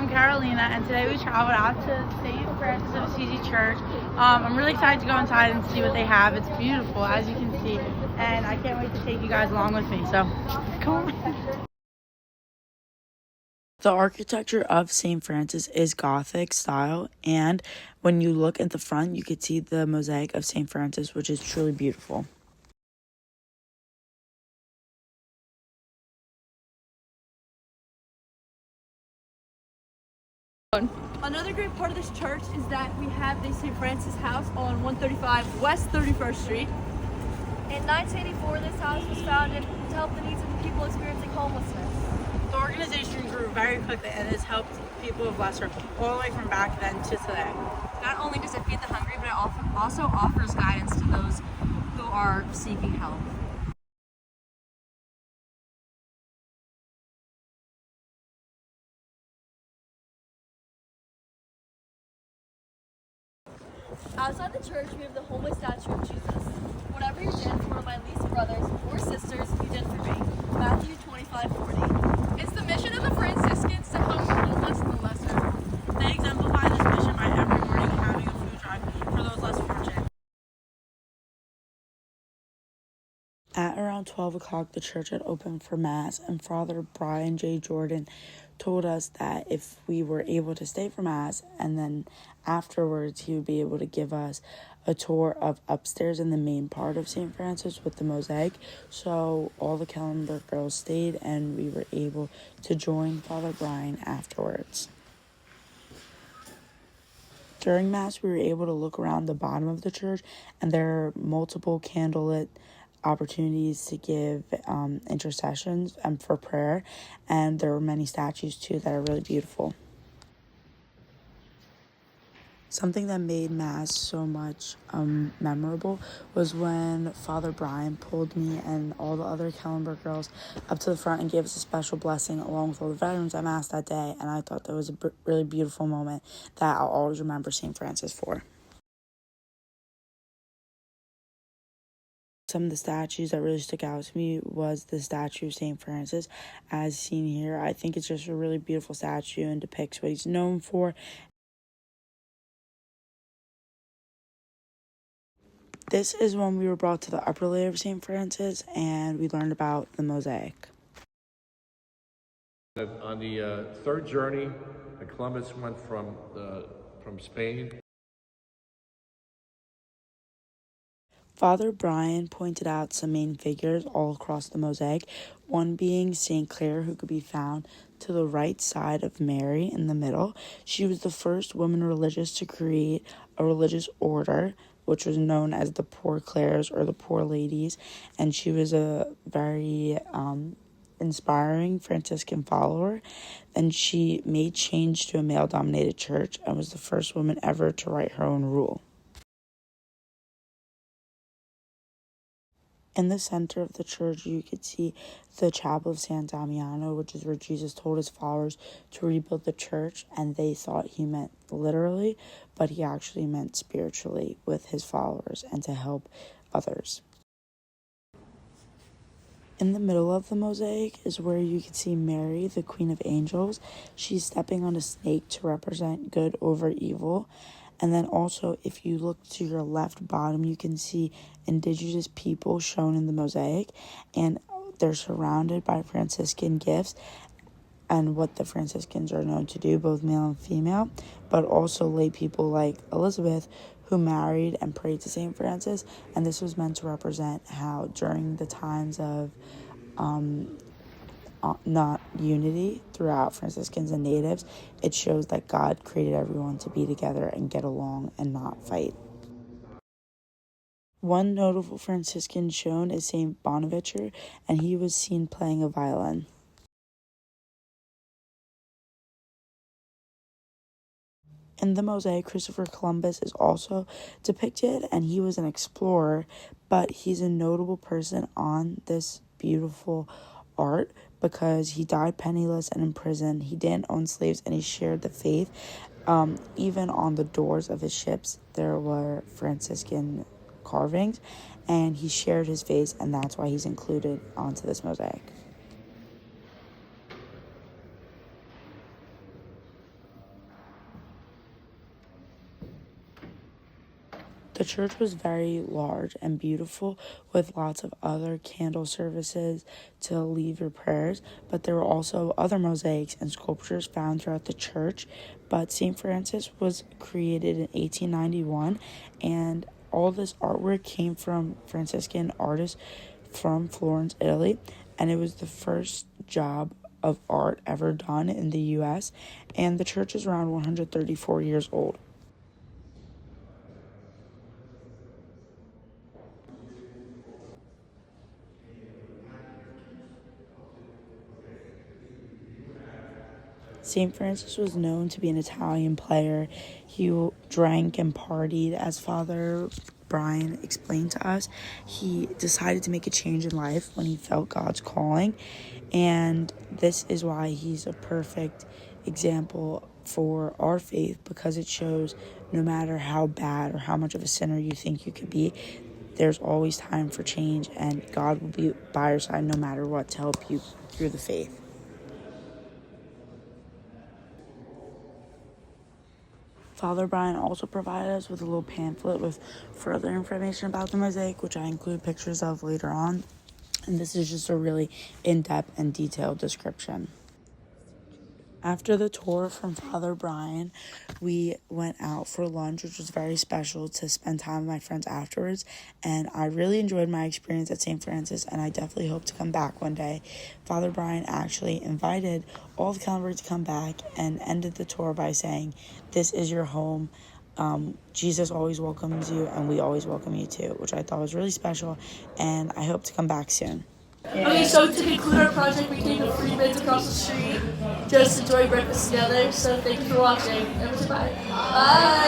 I'm Carolina, and today we traveled out to St. Francis of Assisi Church. I'm really excited to go inside and see what they have. It's beautiful, as you can see, and I can't wait to take you guys along with me, so come on. The architecture of St. Francis is Gothic style, and when you look at the front, you can see the mosaic of St. Francis, which is truly beautiful. Another great part of this church is that we have the St. Francis House on 135 West 31st Street. In 1984, this house was founded to help the needs of the people experiencing homelessness. The organization grew very quickly and has helped people of Leicester all the way from back then to today. Not only does it feed the hungry, but it also offers guidance to those who are seeking help. Outside the church, we have the homely statue of Jesus. Whatever you did for one of my least brothers or sisters, you did for me. Matthew 25:40. It's the mission of the Franciscans to help the homeless in the Leicester. They exemplify this mission by every morning having a food drive for those less fortunate. At around 12 o'clock, the church had opened for Mass, and Father Brian J. Jordan told us that if we were able to stay for Mass, and then afterwards he would be able to give us a tour of upstairs in the main part of St. Francis with the mosaic. So all the Kellenberg girls stayed, and we were able to join Father Brian afterwards. During Mass, we were able to look around the bottom of the church, and there are multiple candlelit opportunities to give intercessions and for prayer, and there were many statues too that are really beautiful. Something that made Mass so much memorable was when Father Brian pulled me and all the other Kellenberg girls up to the front and gave us a special blessing along with all the veterans at Mass that day, and I thought that was a really beautiful moment that I'll always remember St. Francis for. Some of the statues that really stuck out to me was the statue of St. Francis, as seen here. I think it's just a really beautiful statue and depicts what he's known for. This is when we were brought to the upper layer of St. Francis, and we learned about the mosaic. On the third journey, Columbus went from Spain. Father Brian pointed out some main figures all across the mosaic, one being St. Clare, who could be found to the right side of Mary in the middle. She was the first woman religious to create a religious order, which was known as the Poor Clares or the Poor Ladies, and she was a very inspiring Franciscan follower. And she made change to a male-dominated church and was the first woman ever to write her own rule. In the center of the church, you could see the Chapel of San Damiano, which is where Jesus told his followers to rebuild the church, and they thought he meant literally, but he actually meant spiritually with his followers and to help others. In the middle of the mosaic is where you can see Mary, the Queen of Angels. She's stepping on a snake to represent good over evil. And then also, if you look to your left bottom, you can see indigenous people shown in the mosaic, and they're surrounded by Franciscan gifts and what the Franciscans are known to do, both male and female, but also lay people like Elizabeth, who married and prayed to St. Francis, and this was meant to represent how during the times of not unity throughout Franciscans and natives, it shows that God created everyone to be together and get along and not fight. One notable Franciscan shown is Saint Bonaventure, and he was seen playing a violin. In the mosaic, Christopher Columbus is also depicted, and he was an explorer, but he's a notable person on this beautiful art because he died penniless and in prison. He didn't own slaves, and he shared the faith. Even on the doors of his ships, there were Franciscan carvings, and he shared his faith, and that's why he's included onto this mosaic. The church was very large and beautiful with lots of other candle services to leave your prayers, but there were also other mosaics and sculptures found throughout the church. But St. Francis was created in 1891, and all this artwork came from Franciscan artists from Florence, Italy, and it was the first job of art ever done in the US, and the church is around 134 years old. St. Francis was known to be an Italian player. He drank and partied. As Father Brian explained to us, he decided to make a change in life when he felt God's calling, and this is why he's a perfect example for our faith, because it shows no matter how bad or how much of a sinner you think you could be, there's always time for change, and God will be by your side no matter what to help you through the faith. Father Brian also provided us with a little pamphlet with further information about the mosaic, which I include pictures of later on. And this is just a really in-depth and detailed description. After the tour from Father Brian, we went out for lunch, which was very special to spend time with my friends afterwards. And I really enjoyed my experience at St. Francis, and I definitely hope to come back one day. Father Brian actually invited all the converts to come back and ended the tour by saying, "This is your home. Jesus always welcomes you, and we always welcome you too," which I thought was really special, and I hope to come back soon. Okay, so to conclude our project, we take a free bits across the street, just enjoy breakfast together. So thank you for watching, and goodbye. Bye.